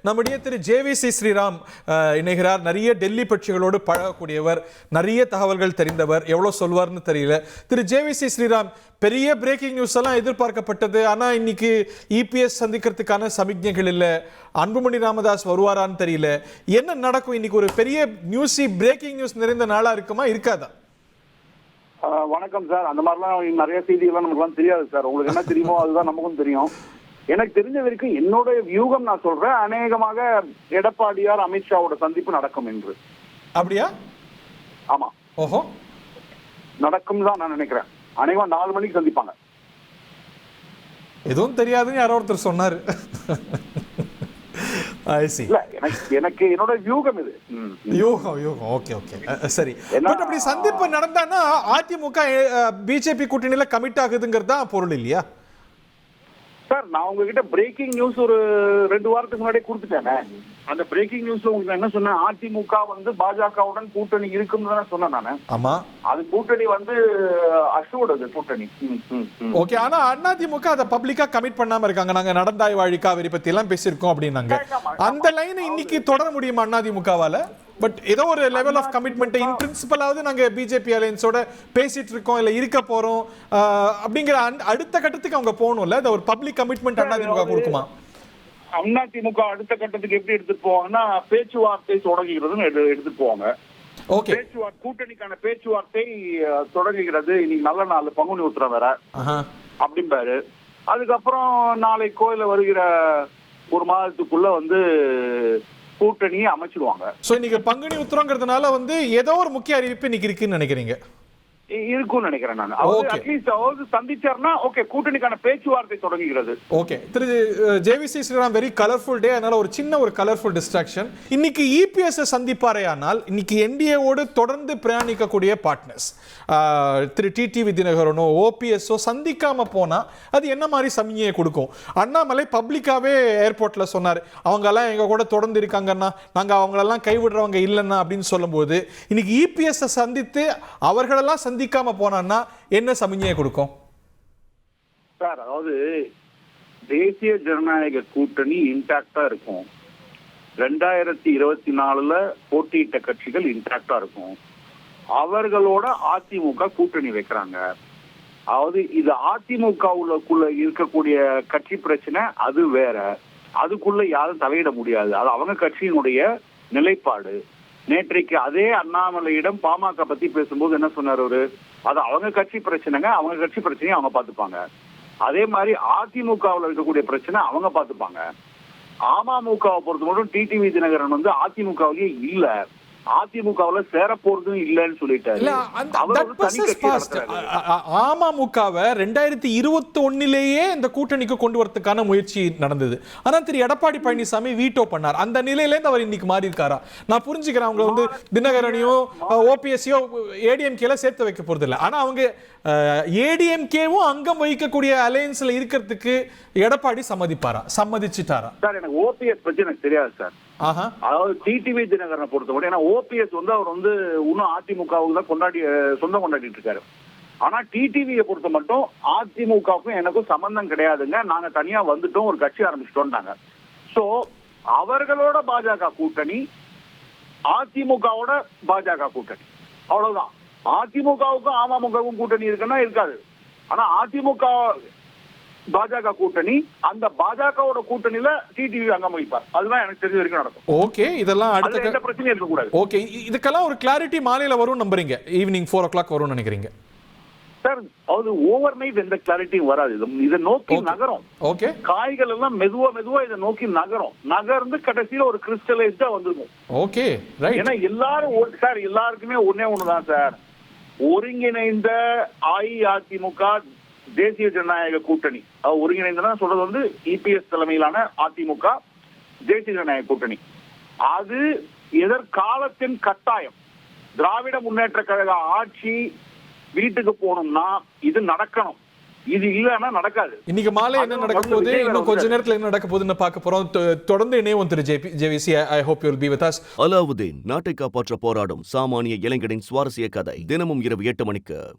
நம்முடைய திரு ஜேவிசி ஸ்ரீராம் இணைகிறார். நிறைய டெல்லி பட்சிகளோடு பழகக்கூடியவர், நிறைய தகவல்கள் தெரிந்தவர். எவ்வளோ சொல்வார்னு தெரியல. திரு ஜேவிசி ஸ்ரீராம், பெரிய பிரேக்கிங் நியூஸ் எல்லாம் எதிர்பார்க்கப்பட்டது. ஆனால் இன்னைக்கு இபிஎஸ் சந்திக்கிறதுக்கான சமிக்ஞைகள் இல்லை. அன்புமணி ராமதாஸ் வருவாரான்னு தெரியல. என்ன நடக்கும்? இன்னைக்கு ஒரு பெரிய பிரேக்கிங் நியூஸ் நிறைந்த நாளா இருக்குமா, இருக்காதா? வணக்கம் சார். அந்த மாதிரிலாம் நிறைய செய்திகள்லாம் நமக்குலாம் தெரியாது சார். உங்களுக்கு என்ன தெரியுமோ அதுதான் நமக்கும் தெரியும். எனக்கு தெரிஞ்ச வரைக்கும் என்னோட வியூகம் நான் சொல்றேன், அநேகமாக எடப்பாடியார் அமித்ஷாவோட சந்திப்பு நடக்கும் என்று. அப்படியா? ஆமா, ஓஹோ, நடக்கும் தான் நான் நினைக்கிறேன். அநேகமா 4 மணிக்கு சந்திப்பாங்க. எதுவும் தெரியாதுன்னு யாரோ ஒருத்தர் சொன்னாரு. எனக்கு என்னோட வியூகம் இது. ஓகே ஓகே, சரி. பட் அப்படி சந்திப்பு நடந்தானா அதிமுக பிஜேபி கூட்டணியில கமிட் ஆகுதுங்கிறது தான் பொருள் இல்லையா சார்? நான் உங்ககிட்ட பிரேக்கிங் நியூஸ் ஒரு 2 வாரத்துக்கு முன்னாடி கொடுத்துட்டேனே. அந்த பிரேக்கிங் நியூஸ்ல உங்களுக்கு என்ன சொன்னேன்? அதிமுக பாஜகவுடன் கூட்டணி இருக்குன்னு தானே சொன்னேன் நானு. ஆமா, அது கூட்டணி அசோடது கூட்டணி. ஓகே. ஆனா அதிமுக அதை பப்ளிக்கா கமிட் பண்ணாம இருக்காங்க. நாங்க நடந்தாய் வாழி காவிரி பத்தி எல்லாம் பேசியிருக்கோம் அப்படின்னாங்க. அந்த லைன் இன்னைக்கு தொடர முடியுமா அதிமுகவால? பட் ஏதோ ஒரு லெவல் ஆஃப் கமிட்மெண்ட் இன் பிரின்சிபலாவது நாங்க பிஜேபி அலையன்ஸோட பேசிட்டு இருக்கோம், இல்ல இருக்க போறோம் அப்படிங்கிற அடுத்த கட்டத்துக்கு அவங்க போகணும்ல. அது ஒரு பப்ளிக் கமிட்மெண்ட் அதிமுக கொடுக்குமா? அதிமுக அடுத்த கட்டத்துக்கு எப்படி எடுத்துட்டு போவாங்கன்னா, பேச்சுவார்த்தை தொடங்குகிறதுன்னு எடுத்துட்டு போவாங்க. ஓகே, கூட்டணிக்கான பேச்சுவார்த்தை தொடங்குகிறது. இன்னைக்கு நல்ல நாள், பங்குனி உத்திரம் வேற அப்படிம்பாரு. அதுக்கப்புறம் நாளைக்கோ இல்ல வருகிற ஒரு மாதத்துக்குள்ள கூட்டணியை அமைச்சிடுவாங்க. சோ இன்னைக்கு பங்குனி உத்திரங்கிறதுனால ஏதோ ஒரு முக்கிய அறிவிப்பு இன்னைக்கு இருக்குன்னு நினைக்கிறீங்க? இருக்குன்னு நினைக்கிறேன் நான். அட்லீஸ்ட் சந்திச்சார்னா ஓகே, கூட்டணிக்கான பேச்சுவார்த்தை தொடங்குகிறது. ஓகே. திரு ஜேவிசி ஸ்ரீராம், வெரி கலர்ஃபுல் டே. அதனால ஒரு சின்ன கலர்ஃபுல் டிஸ்ட்ராக்ஷன். இன்னைக்கு இபிஎஸ் சந்திப்பாரே, ஆனால் இன்னைக்கு என்டிஏவோடு தொடர்ந்து பிரயாணிக்கக்கூடிய பார்ட்னர்ஸ் திரு டிடிவி தினகரனோ ஓபிஎஸ்ஓ சந்திக்காம போனா அது என்ன மாதிரி சமிஞையை கொடுக்கும்? அண்ணாமலை பப்ளிக்காவே ஏர்போர்ட்ல சொன்னார், அவங்க எல்லாம் எங்க கூட தொடர்ந்து இருக்காங்கன்னா, நாங்க அவங்களெல்லாம் கைவிடுறவங்க இல்லைன்னா அப்படின்னு சொல்லும்போது, இன்னைக்கு இபிஎஸ் சந்தித்து அவர்களெல்லாம் சந்திக்காம போனா என்ன சமிஞையை கொடுக்கும் சார்? அதாவது தேசிய ஜனநாயக கூட்டணி இன்டாக்டா இருக்கும். 2024 போட்டியிட்ட கட்சிகள் இன்டாக்டா இருக்கும். அவர்களோட அதிமுக கூட்டணி வைக்கிறாங்க. அதாவது இது அதிமுகவுக்குள்ள இருக்கக்கூடிய கட்சி பிரச்சனை, அது வேற. அதுக்குள்ள யாரும் தலையிட முடியாது. அது அவங்க கட்சியினுடைய நிலைப்பாடு. நேற்றைக்கு அதே அண்ணாமலையிடம் பாமக பத்தி பேசும்போது என்ன சொன்னார் அவரு? அது அவங்க கட்சி பிரச்சனைங்க, அவங்க கட்சி பிரச்சனையை அவங்க பாத்துப்பாங்க. அதே மாதிரி அதிமுகவில் இருக்கக்கூடிய பிரச்சனை அவங்க பாத்துப்பாங்க. அமமுகவை பொறுத்த மட்டும் டிடிவி தினகரன் அதிமுகவிலேயே இல்ல, அதிமுகவுல சேர போறதும் இல்லன்னு சொல்லிட்டாரு. அமமுகவை 2021 இந்த கூட்டணிக்கு கொண்டு வரதுக்கான முயற்சி நடந்தது. ஆனா திரு எடப்பாடி பழனிசாமி வீட்டோ பண்ணார். அந்த நிலையில இருந்து அவர் இன்னைக்கு மாறி இருக்காரா? நான் புரிஞ்சுக்கிறேன், அவங்க தினகரனையோ ஓபிஎஸ்சியோ ஏடிஎம்கேல சேர்த்து வைக்க போறது இல்லை. ஆனா அவங்க ஏடிஎம்கேவும் அங்கம் வகிக்கக்கூடிய அலையன்ஸ்ல இருக்கிறதுக்கு எடப்பாடி சம்மதிச்சிட்டாரா? சார், எனக்கு ஓபிஎஸ் பத்தி எனக்கு தெரியாது சார். அதாவது டிடிவி தினகரனை பொறுத்தவரை, ஏன்னா ஓபிஎஸ் அவர் இன்னும் அதிமுகவுக்கு தான் சொந்தம் கொண்டாடிட்டு இருக்காரு. ஆனா டிடிவியை பொறுத்த மட்டும் அதிமுகவுக்கும் எனக்கும் சம்பந்தம் கிடையாதுங்க, நாங்க தனியா வந்துட்டோம், ஒரு கட்சி ஆரம்பிச்சிட்டோம்னாங்க. சோ அவர்களோட பாஜக கூட்டணி, அதிமுகவோட பாஜக கூட்டணி, அவ்வளவுதான். அதிமுகவுக்கும் அமமுகவுக்கும் கூட்டணி இருக்குன்னா இருக்காது. ஆனா அதிமுக பாஜக கூட்டணி, அந்த பாஜகவோட கூட்டணியில டிடிவி அங்கம் வகிப்பார். அதுதான் எனக்கு தெரிஞ்ச வரைக்கும் நடக்கும். ஓகே, இதெல்லாம் அடுத்த எந்த பிரச்சனையும் இருக்க கூடாது. ஓகே, இதுக்கெல்லாம் ஒரு கிளாரிட்டி மாலையில வரும் நம்புறீங்க? ஈவினிங் 4 o'clock வரும்னு நினைக்கிறீங்க சார்? அது ஓவர் நைட் எந்த கிளாரிட்டியும் வராது. இதை நோக்கி நகரும். ஓகே, காய்கள் எல்லாம் மெதுவா இதை நோக்கி நகர்ந்து கடைசியில ஒரு கிறிஸ்டலைஸ்டா வந்துருக்கும். Okay, right. ஏன்னா எல்லாரும் சார், எல்லாருக்குமே ஒண்ணுதான் சார். ஒருங்கிணைந்த அஇஅதிமுக தேசிய ஜனநாயக கூட்டணி, ஒருங்கிணைந்த சொல்றது இபிஎஸ் தலைமையிலான அதிமுக தேசிய ஜனநாயக கூட்டணி. அது எதிர்காலத்தின் கட்டாயம். திராவிட முன்னேற்ற கழக ஆட்சி வீட்டுக்கு போகணும்னா இது நடக்கணும். இது இல்லன்னா நடக்காது. இன்னைக்கு மாலை என்ன நடக்க போகுது, இன்னும் கொஞ்ச நேரத்துல என்ன நடக்க போகுதுன்னு பார்க்க போறோம். தொடர்ந்து இணைவோம் திரு JVC. I hope you will be with us. Aladdin நாட்டை காப்பாற்ற போராடும் சாமானிய இளைஞனின் சுவாரஸ்ய கதை தினமும் இரவு 8 மணிக்கு.